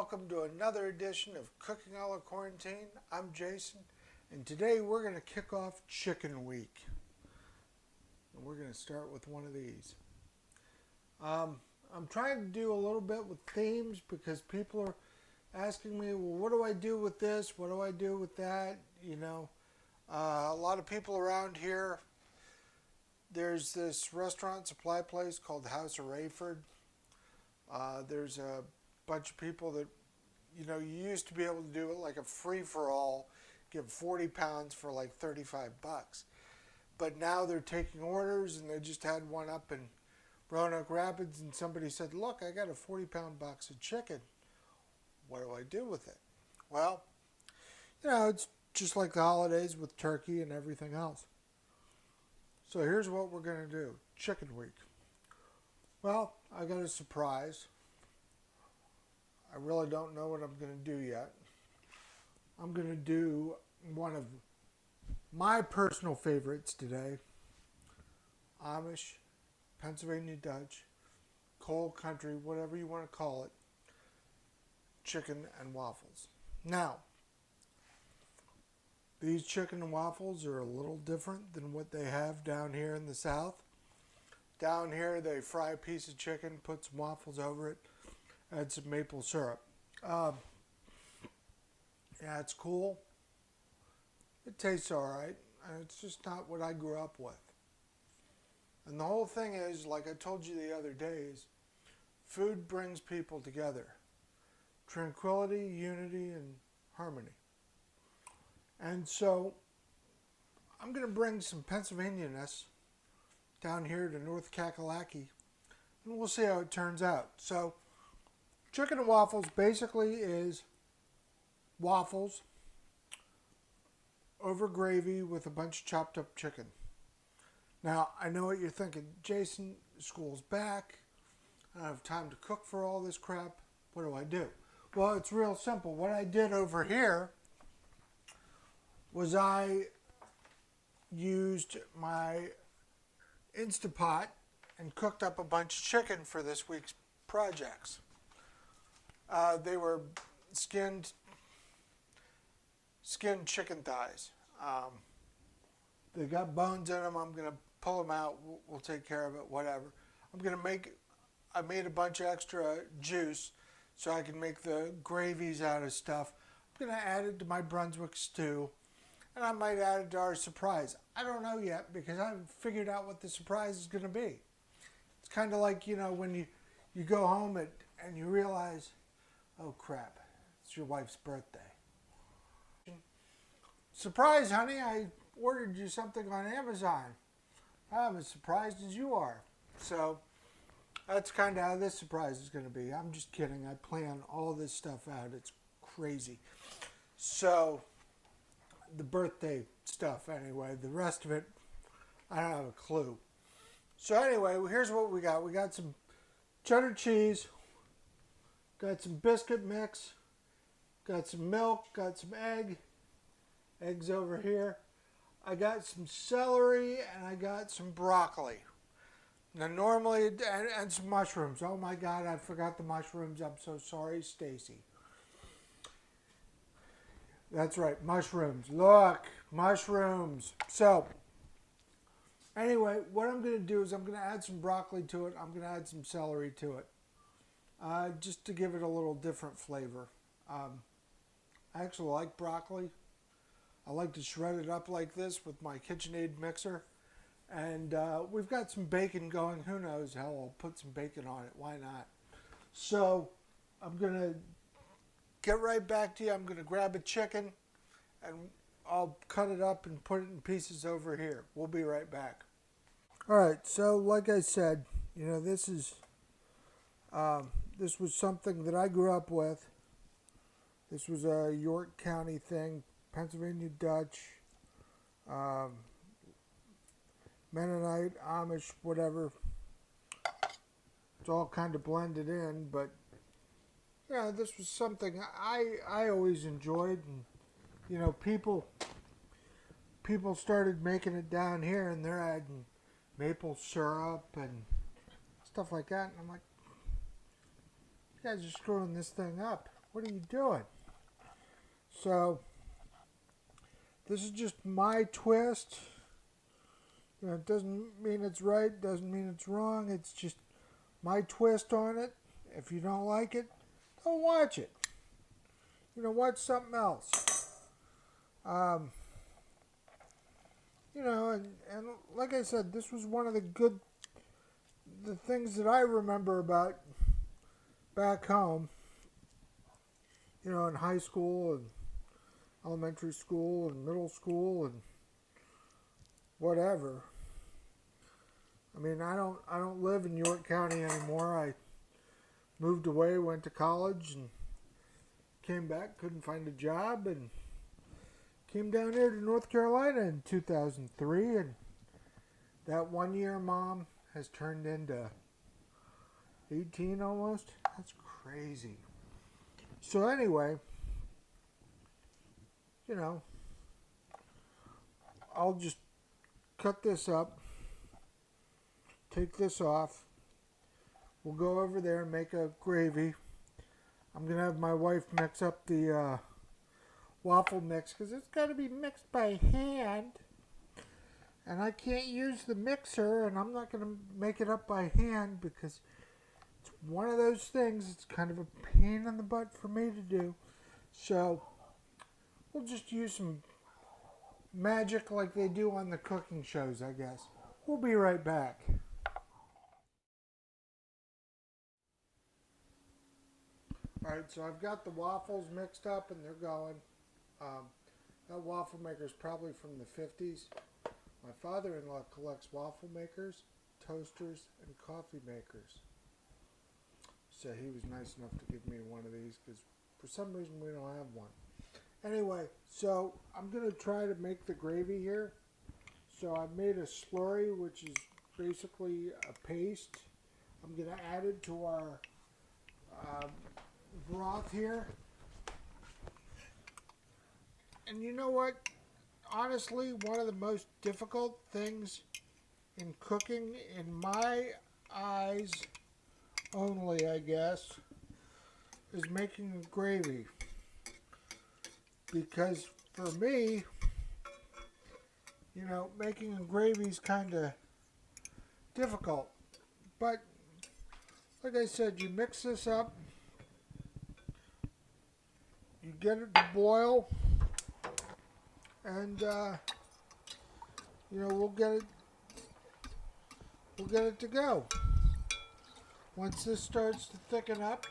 welcome to another edition of Cooking a la Quarantine. I'm Jason, and today we're going to kick off Chicken Week. And we're going to start with one of these. I'm trying to do a little bit with themes because people are asking me, well, what do I do with this? What do I do with that? A lot of people around here, there's this restaurant supply place called the House of Rayford. There's a bunch of people that, you used to be able to do it like a free-for-all, give 40 pounds for like 35 bucks. But now they're taking orders, and they just had one up in Roanoke Rapids, and somebody said, look, I got a 40-pound box of chicken. What do I do with it? Well, it's just like the holidays with turkey and everything else. So here's what we're going to do. Chicken Week. Well, I got a surprise. I really don't know what I'm going to do yet. I'm going to do one of my personal favorites today. Amish, Pennsylvania Dutch, cold country, whatever you want to call it. Chicken and waffles. Now, these chicken and waffles are a little different than what they have down here in the South. Down here, they fry a piece of chicken, put some waffles over it, add some maple syrup. Yeah, it's cool. It tastes all right. And it's just not what I grew up with. And the whole thing is, like I told you the other days, food brings people together. Tranquility, unity, and harmony. And so, I'm going to bring some Pennsylvania-ness down here to North Kakalaki, and we'll see how it turns out. So, chicken and waffles basically is waffles over gravy with a bunch of chopped up chicken. Now, I know what you're thinking. Jason, school's back. I don't have time to cook for all this crap. What do I do? Well, it's real simple. What I did over here was I used my Instapot and cooked up a bunch of chicken for this week's projects. They were skinned chicken thighs. They got bones in them. I'm going to pull them out. We'll take care of it, whatever. I made a bunch of extra juice so I can make the gravies out of stuff. I'm going to add it to my Brunswick stew. And I might add it to our surprise. I don't know yet because I haven't figured out what the surprise is going to be. It's kind of like, when you go home and you realize, oh crap, it's your wife's birthday. Surprise, honey, I ordered you something on Amazon. I'm as surprised as you are. So that's kind of how this surprise is going to be. I'm just kidding. I plan all this stuff out. It's crazy. So the birthday stuff anyway. The rest of it, I don't have a clue. So anyway, here's what we got. We got some cheddar cheese, got some biscuit mix, got some milk, got some eggs over here. I got some celery and I got some broccoli. Now normally, and some mushrooms. Oh my God, I forgot the mushrooms. I'm so sorry, Stacy. That's right, mushrooms. Look, mushrooms. So, anyway, what I'm going to do is I'm going to add some broccoli to it. I'm going to add some celery to it. Just to give it a little different flavor. I actually like broccoli. I like to shred it up like this with my KitchenAid mixer. And we've got some bacon going. Who knows how I'll put some bacon on it. Why not? So, I'm going to get right back to you. I'm going to grab a chicken and I'll cut it up and put it in pieces over here. We'll be right back. All right, so like I said, this was something that I grew up with. This was a York County thing, Pennsylvania Dutch, Mennonite, Amish, whatever. It's all kind of blended in, but yeah, this was something I always enjoyed, and people started making it down here, and they're adding maple syrup and stuff like that, and I'm like, you guys are screwing this thing up. What are you doing? So this is just my twist. You know, it doesn't mean it's right, doesn't mean it's wrong. It's just my twist on it. If you don't like it, don't watch it. You know, watch something else. Um, and like I said, this was one of the things that I remember about back home. You know, in high school and elementary school and middle school and whatever. I mean, I don't live in York County anymore. I moved away, went to college, and came back. Couldn't find a job, and came down here to North Carolina in 2003. And that 1 year, Mom, has turned into 18 almost. That's crazy. So anyway, you know, I'll just cut this up, take this off. We'll go over there and make a gravy. I'm going to have my wife mix up the waffle mix because it's got to be mixed by hand. And I can't use the mixer, and I'm not going to make it up by hand because it's one of those things. It's kind of a pain in the butt for me to do. So we'll just use some magic like they do on the cooking shows, I guess. We'll be right back. Alright, so I've got the waffles mixed up and they're going. That waffle maker is probably from the 50s. My father-in-law collects waffle makers, toasters, and coffee makers. So he was nice enough to give me one of these because for some reason we don't have one. Anyway, so I'm going to try to make the gravy here. So I've made a slurry, which is basically a paste. I'm going to add it to our broth here. And you know what? Honestly, one of the most difficult things in cooking, in my eyes only, I guess, is making gravy. Because for me, you know, making a gravy is kind of difficult. But, like I said, you mix this up, you get it to boil, and, you know, we'll get it to go. Once this starts to thicken up,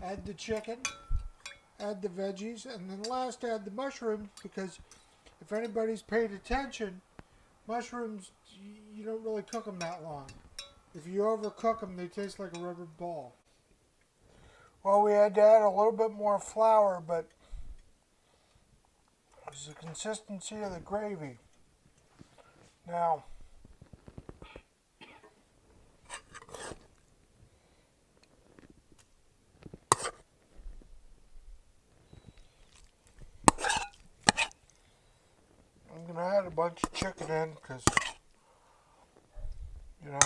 add the chicken, add the veggies, and then last add the mushrooms, because if anybody's paid attention, mushrooms, you don't really cook them that long. If you overcook them, they taste like a rubber ball. Well, we had to add a little bit more flour, but it's the consistency of the gravy. Now, I'm going to add a bunch of chicken in because, you know,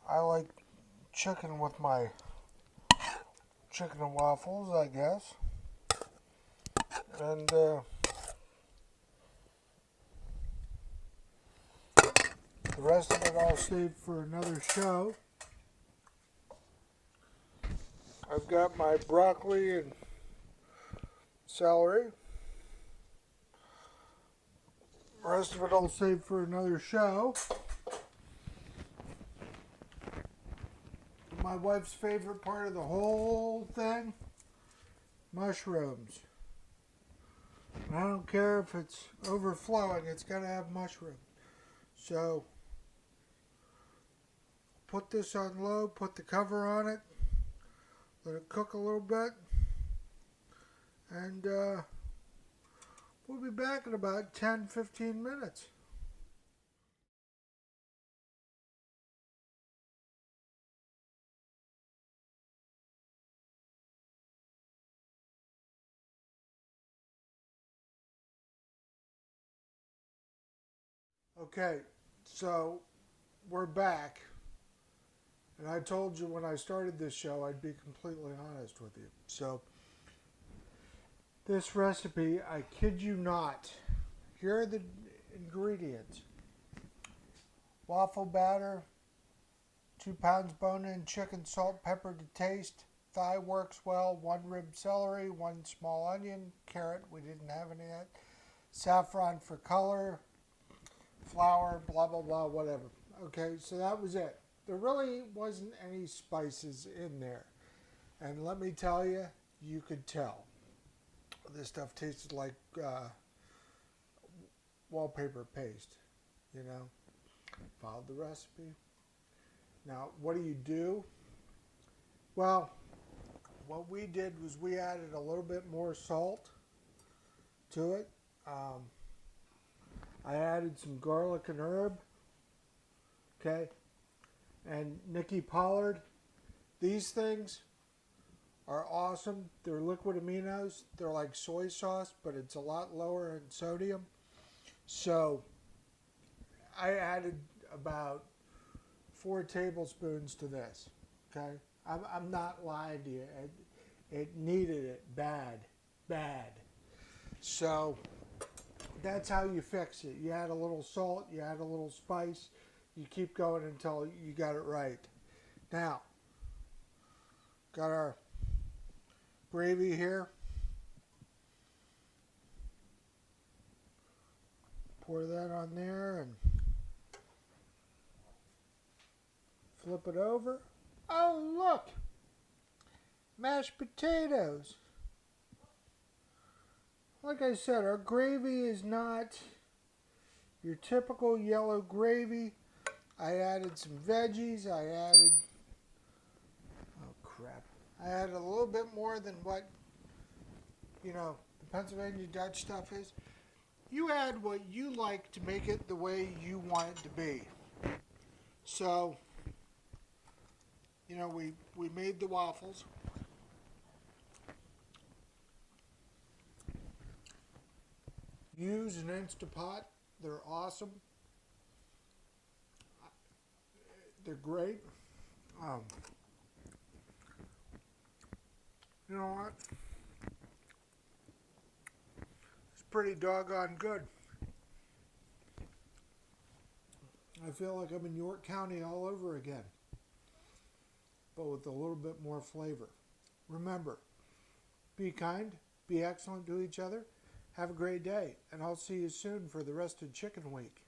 I like chicken with my chicken and waffles, I guess. And the rest of it I'll save for another show. I've got my broccoli and celery. The rest of it I'll save for another show. My wife's favorite part of the whole thing, mushrooms. And I don't care if it's overflowing, it's got to have mushroom. So, put this on low, put the cover on it, let it cook a little bit, and we'll be back in about 10-15 minutes. Okay, so we're back. And I told you when I started this show I'd be completely honest with you. So this recipe, I kid you not, here are the ingredients. Waffle batter, 2 pounds bone-in chicken, salt, pepper to taste. Thigh works well, 1 rib celery, 1 small onion, carrot, we didn't have any of that. Saffron for color, flour, blah, blah, blah, whatever. Okay, so that was it. There really wasn't any spices in there. And let me tell you, you could tell. This stuff tasted like wallpaper paste, you know. Followed the recipe. Now, what do? Well, what we did was we added a little bit more salt to it. I added some garlic and herb. Okay. And Nikki Pollard. These things are awesome. They're liquid aminos. They're like soy sauce, but it's a lot lower in sodium. So I added about 4 tablespoons to this. Okay. I'm not lying to you. It needed it bad, bad. So that's how you fix it. You add a little salt, you add a little spice, you keep going until you got it right. Now, got our gravy here. Pour that on there and flip it over. Oh, look! Mashed potatoes. Like I said, our gravy is not your typical yellow gravy. I added some veggies. I added a little bit more than what, the Pennsylvania Dutch stuff is. You add what you like to make it the way you want it to be. So, we made the waffles. Use an Instapot. They're awesome. They're great. You know what? It's pretty doggone good. I feel like I'm in York County all over again, but with a little bit more flavor. Remember, be kind, be excellent to each other. Have a great day, and I'll see you soon for the rest of Chicken Week.